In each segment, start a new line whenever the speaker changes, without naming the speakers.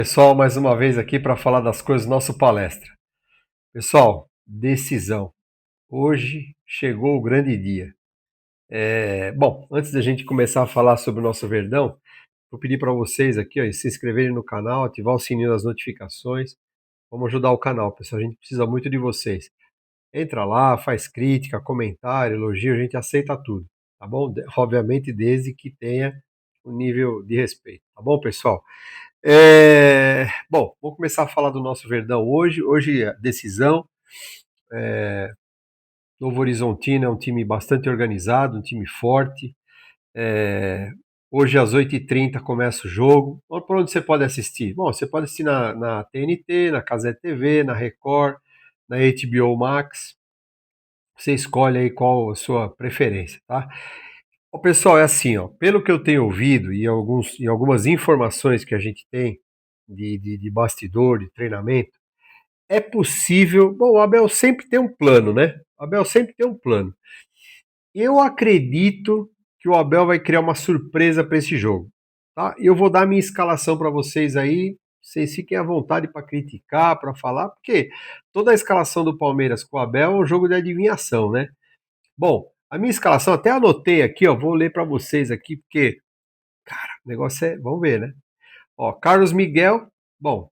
Pessoal, mais uma vez aqui para falar das coisas do nosso palestra. Pessoal, decisão. Hoje chegou o grande dia. Bom, antes da gente começar a falar sobre o nosso Verdão, vou pedir para vocês aqui, ó, se inscreverem no canal, ativar o sininho das notificações. Vamos ajudar o canal, pessoal. A gente precisa muito de vocês. Entra lá, faz crítica, comentário, elogio, a gente aceita tudo, tá bom? Obviamente, desde que tenha um nível de respeito, tá bom, pessoal? Bom, vamos começar a falar do nosso Verdão hoje. Hoje, a decisão. Novo Horizontino é um time bastante organizado, um time forte. É, Hoje, às 8h30, começa o jogo. Por onde você pode assistir? Bom, você pode assistir na TNT, na Cazé TV, na Record, na HBO Max. Você escolhe aí qual a sua preferência, tá? O pessoal, é assim, ó, pelo que eu tenho ouvido e algumas informações que a gente tem de bastidor, de treinamento, é possível. Bom, o Abel sempre tem um plano, né? O Abel sempre tem um plano. Eu acredito que o Abel vai criar uma surpresa para esse jogo. Tá? Eu vou dar minha escalação para vocês aí. Vocês fiquem à vontade para criticar, para falar, porque toda a escalação do Palmeiras com o Abel é um jogo de adivinhação, né? Bom, a minha escalação até anotei aqui, ó. Vou ler para vocês aqui, porque, cara, o negócio é. Vamos ver, né? Ó, Carlos Miguel, bom,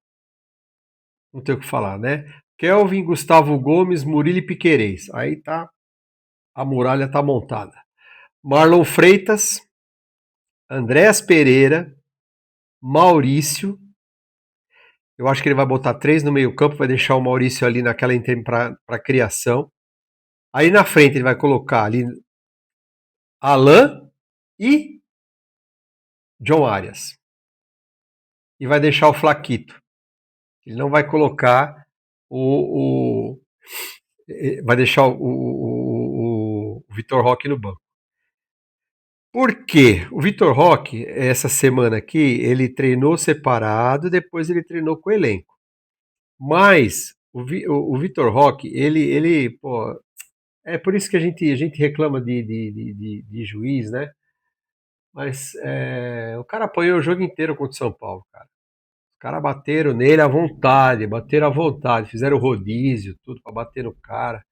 não tem o que falar, né? Kelvin, Gustavo Gomes, Murilo e Piquerez. Aí tá, a muralha tá montada. Marlon Freitas, Andréas Pereira, Maurício. Eu acho que ele vai botar três no meio-campo, vai deixar o Maurício ali naquela para criação. Aí na frente ele vai colocar ali Alain e John Arias. E vai deixar o Flaquito. Ele não vai colocar o vai deixar o Vitor Roque no banco. Por quê? O Vitor Roque, essa semana aqui, ele treinou separado, depois ele treinou com o elenco. Mas o Vitor Roque, pô, é por isso que a gente reclama de juiz, né? Mas o cara apanhou o jogo inteiro contra o São Paulo, cara. Os caras bateram à vontade, fizeram rodízio, tudo pra bater no cara.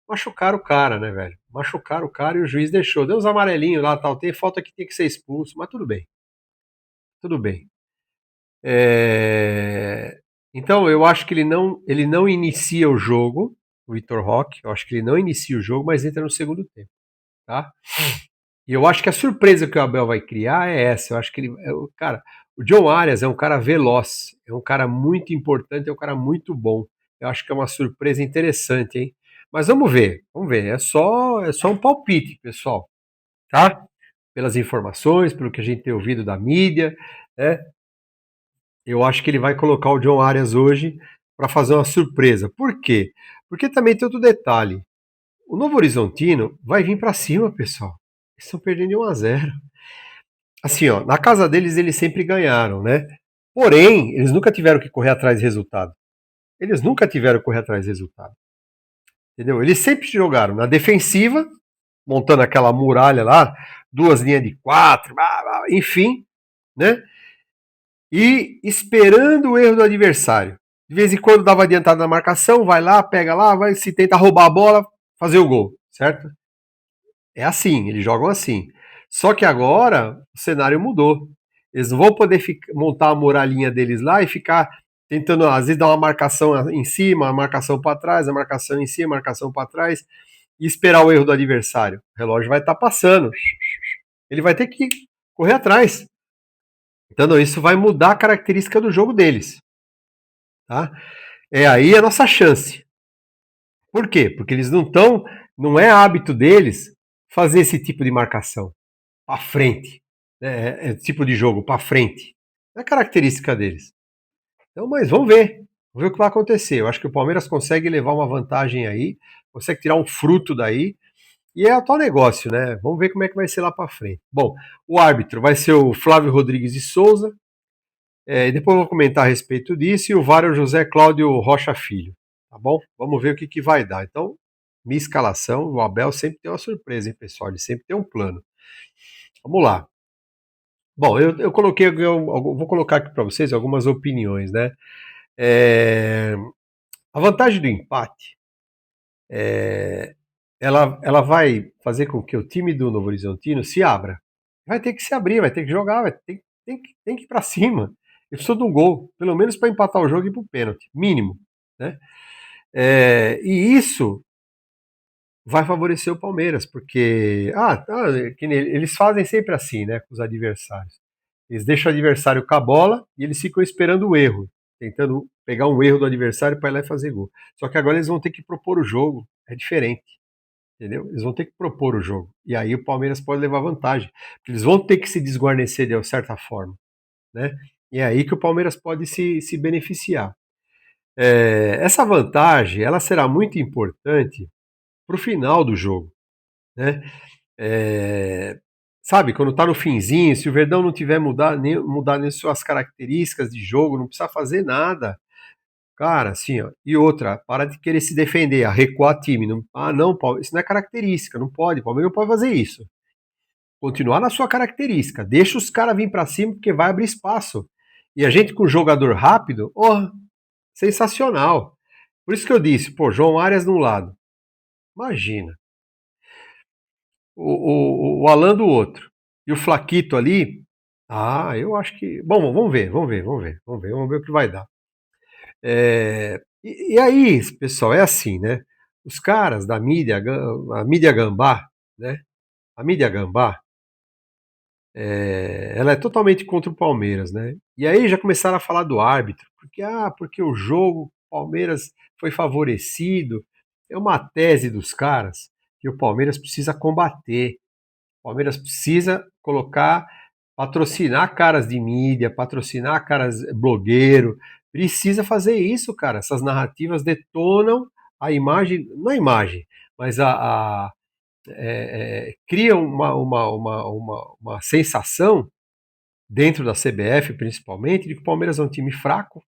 Machucaram o cara, né, velho? Machucaram o cara e o juiz deixou. Deu uns amarelinhos lá, tal. Tem falta que tem que ser expulso, mas tudo bem. Tudo bem. Então, eu acho que ele não inicia o jogo, o Vitor Roque. Eu acho que ele não inicia o jogo, mas entra no segundo tempo, tá? E eu acho que a surpresa que o Abel vai criar é essa. Eu acho que cara, o John Arias é um cara veloz, é um cara muito importante, é um cara muito bom. Eu acho que é uma surpresa interessante, hein? Mas vamos ver, vamos ver. É só um palpite, pessoal, tá? Pelas informações, pelo que a gente tem ouvido da mídia, né? Eu acho que ele vai colocar o John Arias hoje para fazer uma surpresa. Por quê? Porque também tem outro detalhe. O Novo Horizontino vai vir para cima, pessoal. Eles estão perdendo de 1-0. Assim, ó, na casa deles eles sempre ganharam, né? Porém, eles nunca tiveram que correr atrás de resultado. Eles nunca tiveram que correr atrás de resultado. Entendeu? Eles sempre jogaram na defensiva, montando aquela muralha lá, duas linhas de quatro, enfim, né? E esperando o erro do adversário. De vez em quando dava adiantada na marcação, vai lá, pega lá, vai se tenta roubar a bola, fazer o gol, certo? É assim, eles jogam assim. Só que agora o cenário mudou. Eles não vão poder montar a muralhinha deles lá e ficar tentando, às vezes, dar uma marcação em cima, uma marcação para trás, a marcação em cima, a marcação para trás, e esperar o erro do adversário. O relógio vai estar passando. Ele vai ter que correr atrás. Então, isso vai mudar a característica do jogo deles. Tá? É aí a nossa chance. Por quê? Porque eles não estão, não é hábito deles fazer esse tipo de marcação para frente, né? Tipo de jogo para frente. Não é característica deles. Então, mas vamos ver o que vai acontecer. Eu acho que o Palmeiras consegue levar uma vantagem aí, consegue tirar um fruto daí. E é o tal negócio, né? Vamos ver como é que vai ser lá para frente. Bom, o árbitro vai ser o Flávio Rodrigues de Souza. E depois eu vou comentar a respeito disso. E o VAR é o José Cláudio Rocha Filho. Tá bom? Vamos ver o que vai dar. Então, minha escalação, o Abel sempre tem uma surpresa, hein, pessoal? Ele sempre tem um plano. Vamos lá. Bom, eu coloquei, vou colocar aqui para vocês algumas opiniões, né? É, a vantagem do empate, é, ela vai fazer com que o time do Novo Horizontino se abra. Vai ter que se abrir, vai ter que jogar, tem que ir para cima. Eu preciso de um gol, pelo menos para empatar o jogo e ir para o pênalti, mínimo, né? E isso vai favorecer o Palmeiras, porque eles fazem sempre assim, né, com os adversários. Eles deixam o adversário com a bola e eles ficam esperando o erro, tentando pegar um erro do adversário para ir lá e fazer gol. Só que agora eles vão ter que propor o jogo, é diferente, entendeu? Eles vão ter que propor o jogo. E aí o Palmeiras pode levar vantagem, porque eles vão ter que se desguarnecer de certa forma, né? E é aí que o Palmeiras pode se beneficiar. Essa vantagem, ela será muito importante para o final do jogo, né? É, sabe, quando tá no finzinho, se o Verdão não tiver mudar nem suas características de jogo, não precisa fazer nada. Cara, assim, ó. E outra, para de querer se defender, recuar time. Não, não, Paulo, isso não é característica, não pode. O Palmeiras não pode fazer isso. Continuar na sua característica. Deixa os caras vir para cima, porque vai abrir espaço. E a gente com jogador rápido, oh, sensacional. Por isso que eu disse, pô, João Arias de um lado. Imagina. O Alan do outro. E o Flaquito ali, eu acho que. Bom, vamos ver o que vai dar. E aí, pessoal, é assim, né? Os caras da mídia, a mídia gambá, né? A mídia gambá, ela é totalmente contra o Palmeiras, né? E aí já começaram a falar do árbitro, porque o jogo, o Palmeiras foi favorecido. É uma tese dos caras que o Palmeiras precisa combater. O Palmeiras precisa patrocinar caras de mídia, patrocinar caras blogueiro. Precisa fazer isso, cara. Essas narrativas detonam a imagem, não a imagem, mas criam uma sensação dentro da CBF, principalmente, de que o Palmeiras é um time fraco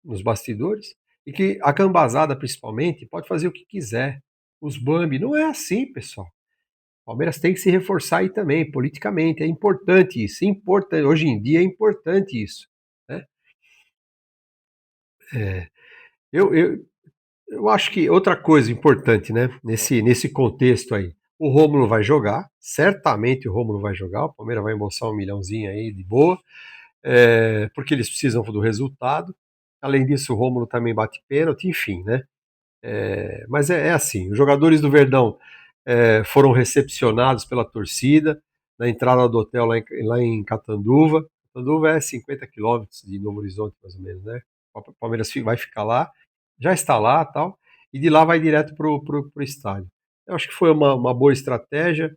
nos bastidores e que a cambazada, principalmente, pode fazer o que quiser. Os Bambi, não é assim, pessoal. O Palmeiras tem que se reforçar aí também, politicamente. É importante isso. É importante. Hoje em dia é importante isso, né? É, eu, eu, eu acho que outra coisa importante, né, nesse contexto aí, o Rômulo vai jogar, certamente o Rômulo vai jogar, o Palmeiras vai embolsar 1 milhãozinho aí de boa, porque eles precisam do resultado. Além disso, o Rômulo também bate pênalti, enfim, né? Mas é assim, os jogadores do Verdão foram recepcionados pela torcida na entrada do hotel lá em Catanduva. Catanduva é 50 quilômetros de Novo Horizonte, mais ou menos, né? O Palmeiras vai ficar lá, já está lá tal, e de lá vai direto pro estádio. Eu acho que foi uma boa estratégia.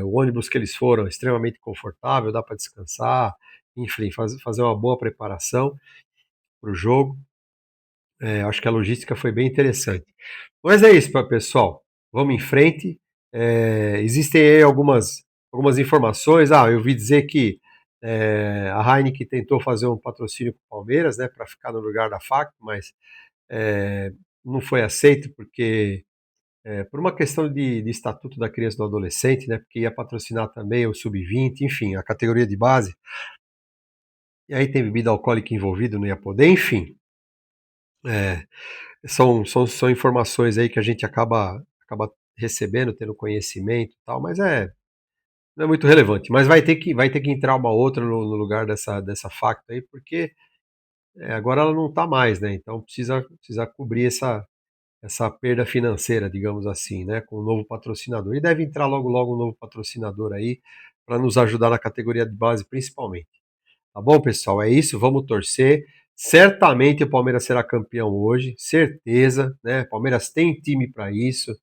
O ônibus que eles foram é extremamente confortável, dá para descansar, enfim, fazer uma boa preparação para o jogo. Acho que a logística foi bem interessante. Mas é isso, pessoal. Vamos em frente. Existem aí algumas informações. Eu ouvi dizer que a Heineken tentou fazer um patrocínio com o Palmeiras, né, para ficar no lugar da FAC, mas não foi aceito porque por uma questão de estatuto da criança e do adolescente, né, porque ia patrocinar também o sub-20, enfim, a categoria de base. E aí tem bebida alcoólica envolvida, não ia poder, enfim. É, são informações aí que a gente acaba recebendo, tendo conhecimento e tal, mas não é muito relevante. Mas vai ter que entrar uma outra no lugar dessa facta aí, porque agora ela não está mais, né? Então precisa cobrir essa perda financeira, digamos assim, né? Com um novo patrocinador. E deve entrar logo logo um novo patrocinador aí para nos ajudar na categoria de base, principalmente. Tá bom, pessoal? É isso, vamos torcer. Certamente o Palmeiras será campeão hoje, certeza, né? O Palmeiras tem time para isso,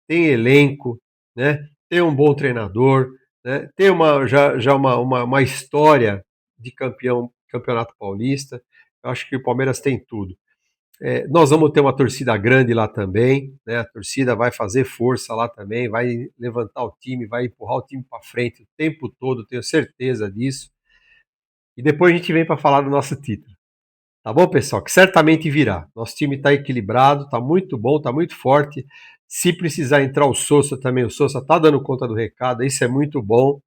tem elenco, né? Tem um bom treinador, né? Tem já uma história de campeonato paulista. Eu acho que o Palmeiras tem tudo. Nós vamos ter uma torcida grande lá também, né? A torcida vai fazer força lá também, vai levantar o time, vai empurrar o time para frente o tempo todo, tenho certeza disso. E depois a gente vem para falar do nosso título. Tá bom, pessoal? Que certamente virá. Nosso time está equilibrado, está muito bom, está muito forte. Se precisar entrar o Sousa também, o Sousa tá dando conta do recado, isso é muito bom,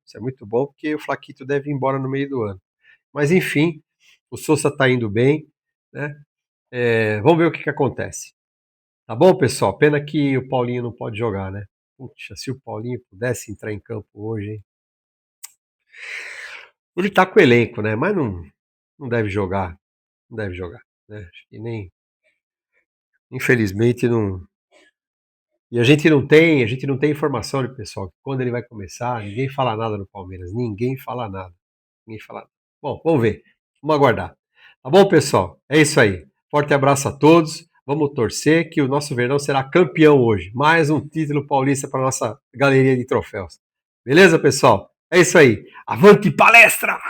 porque o Flaquito deve ir embora no meio do ano. Mas enfim, o Sousa tá indo bem, né? Vamos ver o que acontece. Tá bom, pessoal? Pena que o Paulinho não pode jogar, né? Puxa, se o Paulinho pudesse entrar em campo hoje, hein? Ele tá com o elenco, né? Mas não deve jogar. Não deve jogar, né? Acho que nem. Infelizmente não. E a gente não tem informação, né, pessoal, quando ele vai começar, ninguém fala nada no Palmeiras, ninguém fala nada. Ninguém fala nada. Bom, vamos ver. Vamos aguardar. Tá bom, pessoal? É isso aí. Forte abraço a todos. Vamos torcer que o nosso Verdão será campeão hoje. Mais um título paulista para nossa galeria de troféus. Beleza, pessoal? É isso aí. Avante palestra!